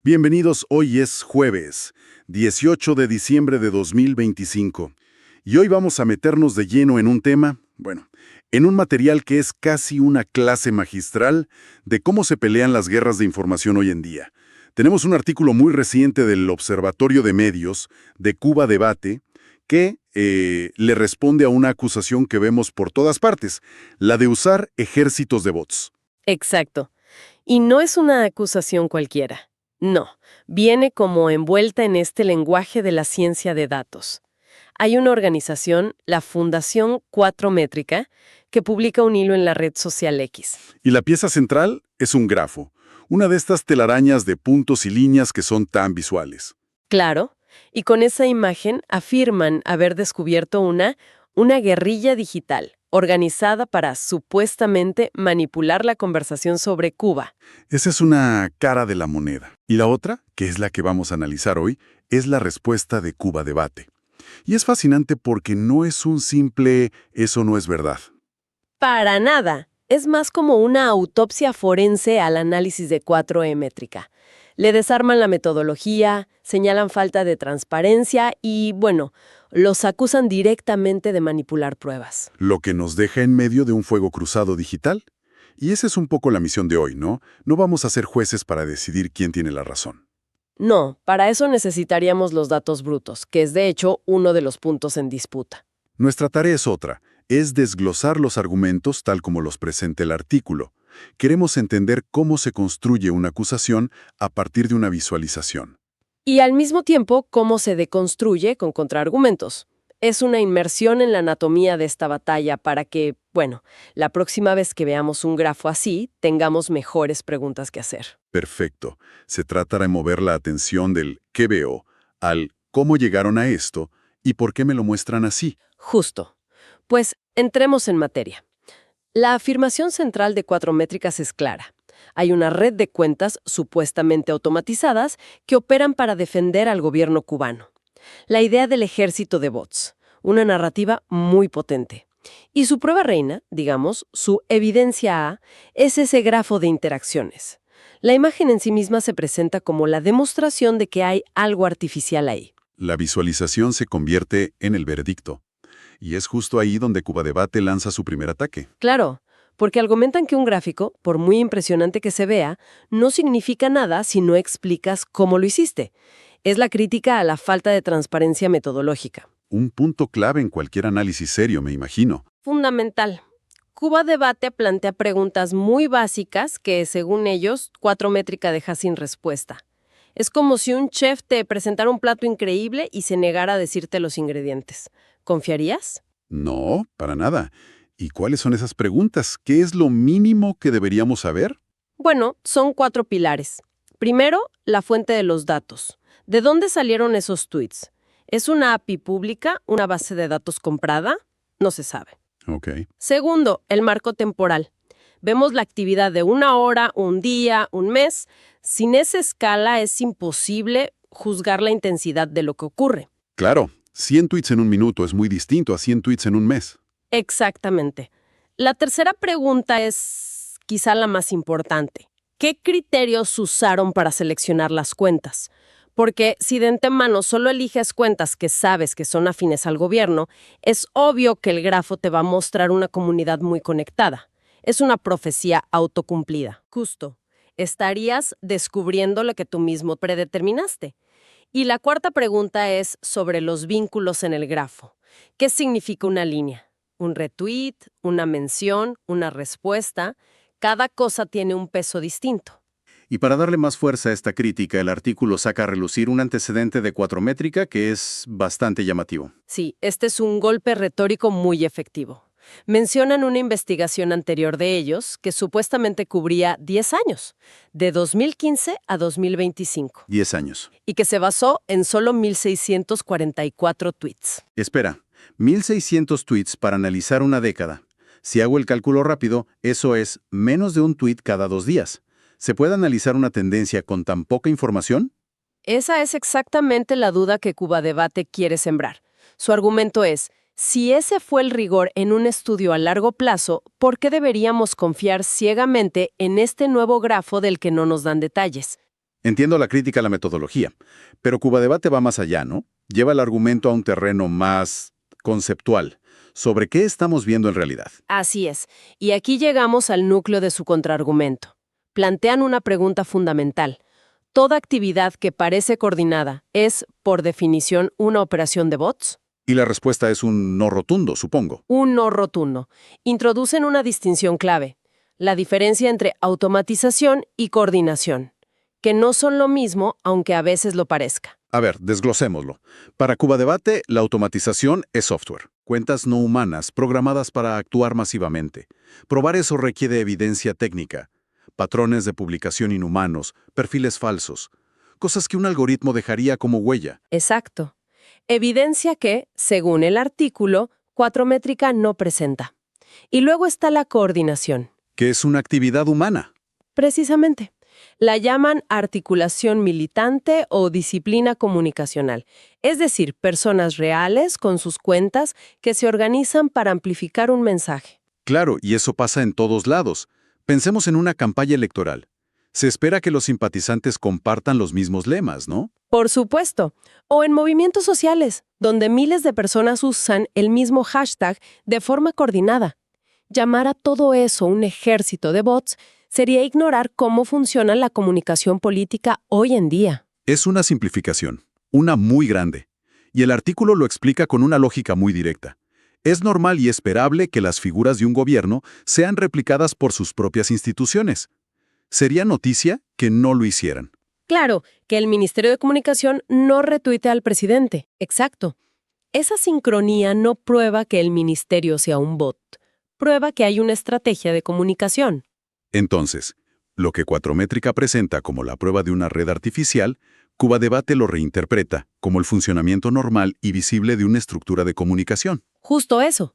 Bienvenidos, hoy es jueves, 18 de diciembre de 2025, y hoy vamos a meternos de lleno en un tema, en un material que es casi una clase magistral de cómo se pelean las guerras de información hoy en día. Tenemos un artículo muy reciente del Observatorio de Medios de Cuba Debate que le responde a una acusación que vemos por todas partes, la de usar ejércitos de bots. Exacto. Y no es una acusación cualquiera. No, viene como envuelta en este lenguaje de la ciencia de datos. Hay una organización, la Fundación 4 Métrica, que publica un hilo en la red social X. Y la pieza central es un grafo, una de estas telarañas de puntos y líneas que son tan visuales. Claro, y con esa imagen afirman haber descubierto una guerrilla digital organizada para supuestamente manipular la conversación sobre Cuba. Esa es una cara de la moneda. Y la otra, que es la que vamos a analizar hoy, es la respuesta de Cuba Debate. Y es fascinante porque no es un simple «eso no es verdad». Para nada. Es más como una autopsia forense al análisis de 4E métrica. Le desarman la metodología, señalan falta de transparencia y, los acusan directamente de manipular pruebas. Lo que nos deja en medio de un fuego cruzado digital. Y esa es un poco la misión de hoy, ¿no? No vamos a ser jueces para decidir quién tiene la razón. No, para eso necesitaríamos los datos brutos, que es de hecho uno de los puntos en disputa. Nuestra tarea es otra, es desglosar los argumentos tal como los presenta el artículo. Queremos entender cómo se construye una acusación a partir de una visualización. Y al mismo tiempo, cómo se deconstruye con contraargumentos. Es una inmersión en la anatomía de esta batalla para que, la próxima vez que veamos un grafo así, tengamos mejores preguntas que hacer. Perfecto. Se trata de mover la atención del «¿qué veo?» al «¿cómo llegaron a esto?» y «¿por qué me lo muestran así?» Justo. Pues entremos en materia. La afirmación central de 4 métricas es clara. Hay una red de cuentas supuestamente automatizadas que operan para defender al gobierno cubano. La idea del ejército de bots, una narrativa muy potente. Y su prueba reina, digamos, su evidencia A, es ese grafo de interacciones. La imagen en sí misma se presenta como la demostración de que hay algo artificial ahí. La visualización se convierte en el veredicto. Y es justo ahí donde Cuba Debate lanza su primer ataque. Claro, porque argumentan que un gráfico, por muy impresionante que se vea, no significa nada si no explicas cómo lo hiciste. Es la crítica a la falta de transparencia metodológica. Un punto clave en cualquier análisis serio, me imagino. Fundamental. Cuba Debate plantea preguntas muy básicas que, según ellos, 4 métrica deja sin respuesta. Es como si un chef te presentara un plato increíble y se negara a decirte los ingredientes. ¿Confiarías? No, para nada. ¿Y cuáles son esas preguntas? ¿Qué es lo mínimo que deberíamos saber? Son 4 pilares. Primero, la fuente de los datos. ¿De dónde salieron esos tweets? ¿Es una API pública, una base de datos comprada? No se sabe. Ok. Segundo, el marco temporal. Vemos la actividad de una hora, un día, un mes. Sin esa escala es imposible juzgar la intensidad de lo que ocurre. Claro, 100 tweets en un minuto es muy distinto a 100 tweets en un mes. Exactamente. La tercera pregunta es quizá la más importante. ¿Qué criterios usaron para seleccionar las cuentas? Porque si de antemano solo eliges cuentas que sabes que son afines al gobierno, es obvio que el grafo te va a mostrar una comunidad muy conectada. Es una profecía autocumplida. Justo. Estarías descubriendo lo que tú mismo predeterminaste. Y la cuarta pregunta es sobre los vínculos en el grafo. ¿Qué significa una línea? ¿Un retweet? ¿Una mención? ¿Una respuesta? Cada cosa tiene un peso distinto. Y para darle más fuerza a esta crítica, el artículo saca a relucir un antecedente de 4 métrica que es bastante llamativo. Sí, este es un golpe retórico muy efectivo. Mencionan una investigación anterior de ellos que supuestamente cubría 10 años, de 2015 a 2025. 10 años. Y que se basó en solo 1,644 tweets. Espera, 1,600 tweets para analizar una década. Si hago el cálculo rápido, eso es menos de un tweet cada 2 días. ¿Se puede analizar una tendencia con tan poca información? Esa es exactamente la duda que Cuba Debate quiere sembrar. Su argumento es, si ese fue el rigor en un estudio a largo plazo, ¿por qué deberíamos confiar ciegamente en este nuevo grafo del que no nos dan detalles? Entiendo la crítica a la metodología, pero Cuba Debate va más allá, ¿no? Lleva el argumento a un terreno más conceptual, sobre qué estamos viendo en realidad. Así es. Y aquí llegamos al núcleo de su contraargumento. Plantean una pregunta fundamental. ¿Toda actividad que parece coordinada es, por definición, una operación de bots? Y la respuesta es un no rotundo, supongo. Un no rotundo. Introducen una distinción clave, la diferencia entre automatización y coordinación, que no son lo mismo, aunque a veces lo parezca. A ver, desglosémoslo. Para Cuba Debate, la automatización es software. Cuentas no humanas programadas para actuar masivamente. Probar eso requiere evidencia técnica, patrones de publicación inhumanos, perfiles falsos, cosas que un algoritmo dejaría como huella. Exacto. Evidencia que, según el artículo, Cuatrométrica no presenta. Y luego está la coordinación. Que es una actividad humana. Precisamente. La llaman articulación militante o disciplina comunicacional, es decir, personas reales con sus cuentas que se organizan para amplificar un mensaje. Claro, y eso pasa en todos lados. Pensemos en una campaña electoral. Se espera que los simpatizantes compartan los mismos lemas, ¿no? Por supuesto. O en movimientos sociales, donde miles de personas usan el mismo hashtag de forma coordinada. Llamar a todo eso un ejército de bots sería ignorar cómo funciona la comunicación política hoy en día. Es una simplificación, una muy grande. Y el artículo lo explica con una lógica muy directa. Es normal y esperable que las figuras de un gobierno sean replicadas por sus propias instituciones. Sería noticia que no lo hicieran. Claro, que el Ministerio de Comunicación no retuite al presidente. Exacto. Esa sincronía no prueba que el ministerio sea un bot. Prueba que hay una estrategia de comunicación. Entonces, lo que Cuatrométrica presenta como la prueba de una red artificial, Cuba Debate lo reinterpreta como el funcionamiento normal y visible de una estructura de comunicación. Justo eso.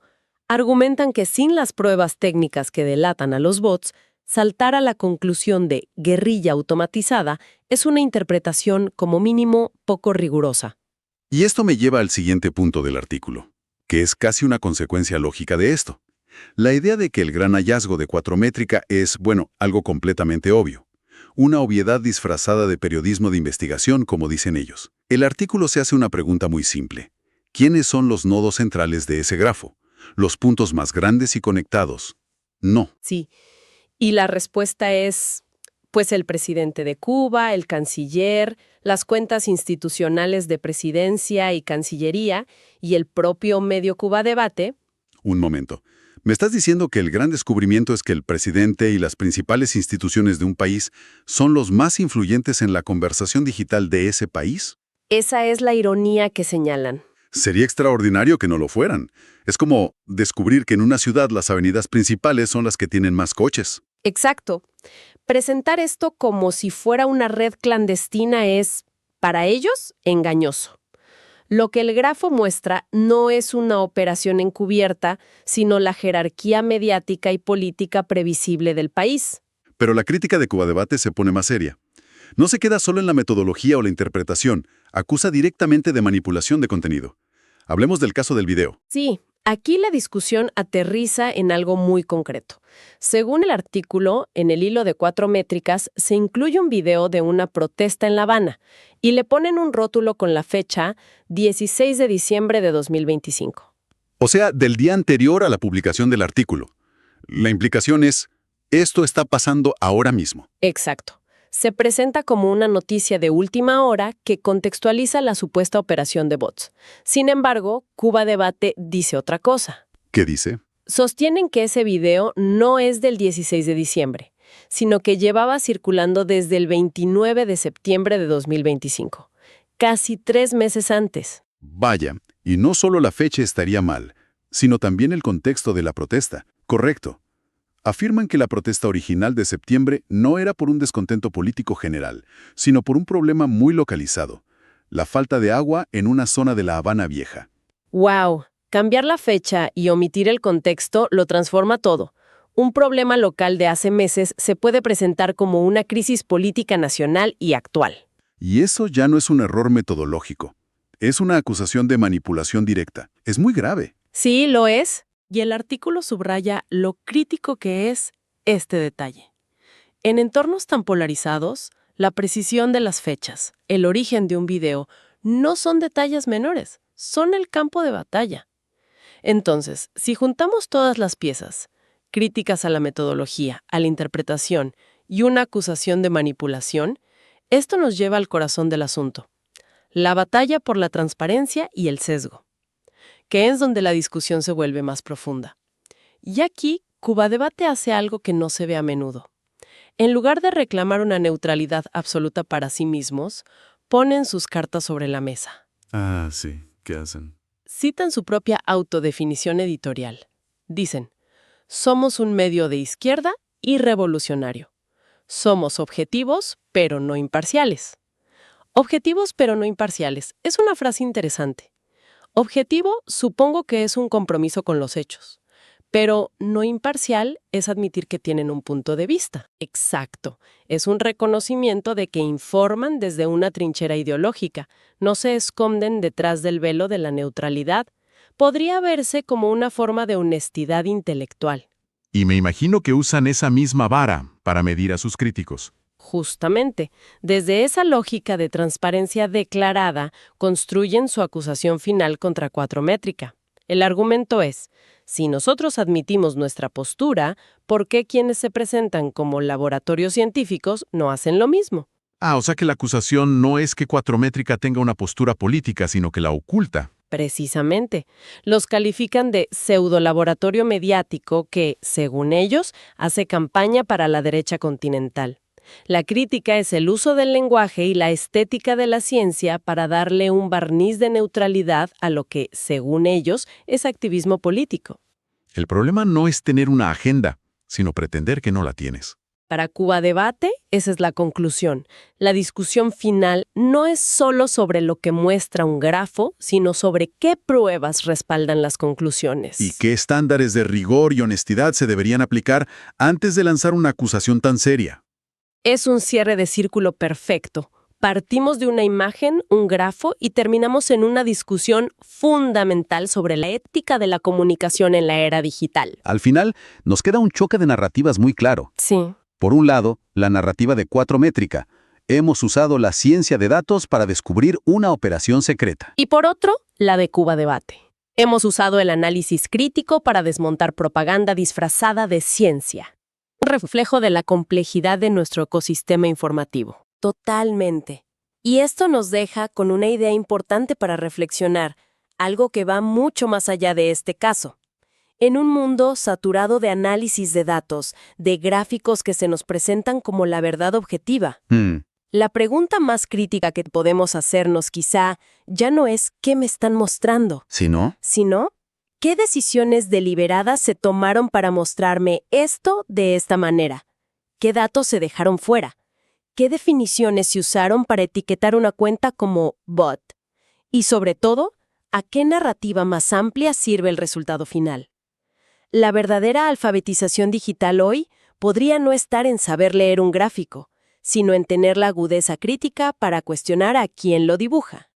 Argumentan que sin las pruebas técnicas que delatan a los bots, saltar a la conclusión de guerrilla automatizada es una interpretación, como mínimo, poco rigurosa. Y esto me lleva al siguiente punto del artículo, que es casi una consecuencia lógica de esto. La idea de que el gran hallazgo de Cuatrométrica es, bueno, algo completamente obvio. Una obviedad disfrazada de periodismo de investigación, como dicen ellos. El artículo se hace una pregunta muy simple. ¿Quiénes son los nodos centrales de ese grafo? ¿Los puntos más grandes y conectados? No. Sí. Y la respuesta es, pues el presidente de Cuba, el canciller, las cuentas institucionales de presidencia y cancillería y el propio medio Cuba Debate. Un momento. ¿Me estás diciendo que el gran descubrimiento es que el presidente y las principales instituciones de un país son los más influyentes en la conversación digital de ese país? Esa es la ironía que señalan. Sería extraordinario que no lo fueran. Es como descubrir que en una ciudad las avenidas principales son las que tienen más coches. Exacto. Presentar esto como si fuera una red clandestina es, para ellos, engañoso. Lo que el grafo muestra no es una operación encubierta, sino la jerarquía mediática y política previsible del país. Pero la crítica de Cuba Debate se pone más seria. No se queda solo en la metodología o la interpretación, acusa directamente de manipulación de contenido. Hablemos del caso del video. Sí, aquí la discusión aterriza en algo muy concreto. Según el artículo, en el hilo de Cuatrométricas se incluye un video de una protesta en La Habana y le ponen un rótulo con la fecha 16 de diciembre de 2025. O sea, del día anterior a la publicación del artículo. La implicación es, esto está pasando ahora mismo. Exacto. Se presenta como una noticia de última hora que contextualiza la supuesta operación de bots. Sin embargo, Cuba Debate dice otra cosa. ¿Qué dice? Sostienen que ese video no es del 16 de diciembre, sino que llevaba circulando desde el 29 de septiembre de 2025, casi 3 meses antes. Vaya, y no solo la fecha estaría mal, sino también el contexto de la protesta. Correcto. Afirman que la protesta original de septiembre no era por un descontento político general, sino por un problema muy localizado, la falta de agua en una zona de La Habana Vieja. ¡Wow! Cambiar la fecha y omitir el contexto lo transforma todo. Un problema local de hace meses se puede presentar como una crisis política nacional y actual. Y eso ya no es un error metodológico. Es una acusación de manipulación directa. Es muy grave. Sí, lo es. Y el artículo subraya lo crítico que es este detalle. En entornos tan polarizados, La precisión de las fechas, el origen de un video, no son detalles menores, son el campo de batalla. Entonces, si juntamos todas las piezas, críticas a la metodología, a la interpretación y una acusación de manipulación, esto nos lleva al corazón del asunto. La batalla por la transparencia y el sesgo, que es donde la discusión se vuelve más profunda. Y aquí, Cuba Debate hace algo que no se ve a menudo. En lugar de reclamar una neutralidad absoluta para sí mismos, ponen sus cartas sobre la mesa. Ah, sí. ¿Qué hacen? Citan su propia autodefinición editorial. Dicen, somos un medio de izquierda y revolucionario. Somos objetivos, pero no imparciales. Objetivos, pero no imparciales. Es una frase interesante. Objetivo, supongo que es un compromiso con los hechos. Pero no imparcial es admitir que tienen un punto de vista. Exacto. Es un reconocimiento de que informan desde una trinchera ideológica. No se esconden detrás del velo de la neutralidad. Podría verse como una forma de honestidad intelectual. Y me imagino que usan esa misma vara para medir a sus críticos. Justamente, desde esa lógica de transparencia declarada, construyen su acusación final contra Cuatro Métrica. El argumento es, si nosotros admitimos nuestra postura, ¿por qué quienes se presentan como laboratorios científicos no hacen lo mismo? Ah, o sea que la acusación no es que Cuatro Métrica tenga una postura política, sino que la oculta. Precisamente. Los califican de pseudolaboratorio mediático que, según ellos, hace campaña para la derecha continental. La crítica es el uso del lenguaje y la estética de la ciencia para darle un barniz de neutralidad a lo que, según ellos, es activismo político. El problema no es tener una agenda, sino pretender que no la tienes. Para Cuba Debate, esa es la conclusión. La discusión final no es solo sobre lo que muestra un grafo, sino sobre qué pruebas respaldan las conclusiones. ¿Y qué estándares de rigor y honestidad se deberían aplicar antes de lanzar una acusación tan seria? Es un cierre de círculo perfecto. Partimos de una imagen, un grafo, y terminamos en una discusión fundamental sobre la ética de la comunicación en la era digital. Al final, nos queda un choque de narrativas muy claro. Sí. Por un lado, la narrativa de Cuatro Métrica. Hemos usado la ciencia de datos para descubrir una operación secreta. Y por otro, la de Cuba Debate. Hemos usado el análisis crítico para desmontar propaganda disfrazada de ciencia. Reflejo de la complejidad de nuestro ecosistema informativo. Totalmente. Y esto nos deja con una idea importante para reflexionar, algo que va mucho más allá de este caso. En un mundo saturado de análisis de datos, de gráficos que se nos presentan como la verdad objetiva, la pregunta más crítica que podemos hacernos quizá ya no es ¿qué me están mostrando? ¿Sí, no? Sino ¿qué decisiones deliberadas se tomaron para mostrarme esto de esta manera? ¿Qué datos se dejaron fuera? ¿Qué definiciones se usaron para etiquetar una cuenta como bot? Y sobre todo, ¿a qué narrativa más amplia sirve el resultado final? La verdadera alfabetización digital hoy podría no estar en saber leer un gráfico, sino en tener la agudeza crítica para cuestionar a quién lo dibuja.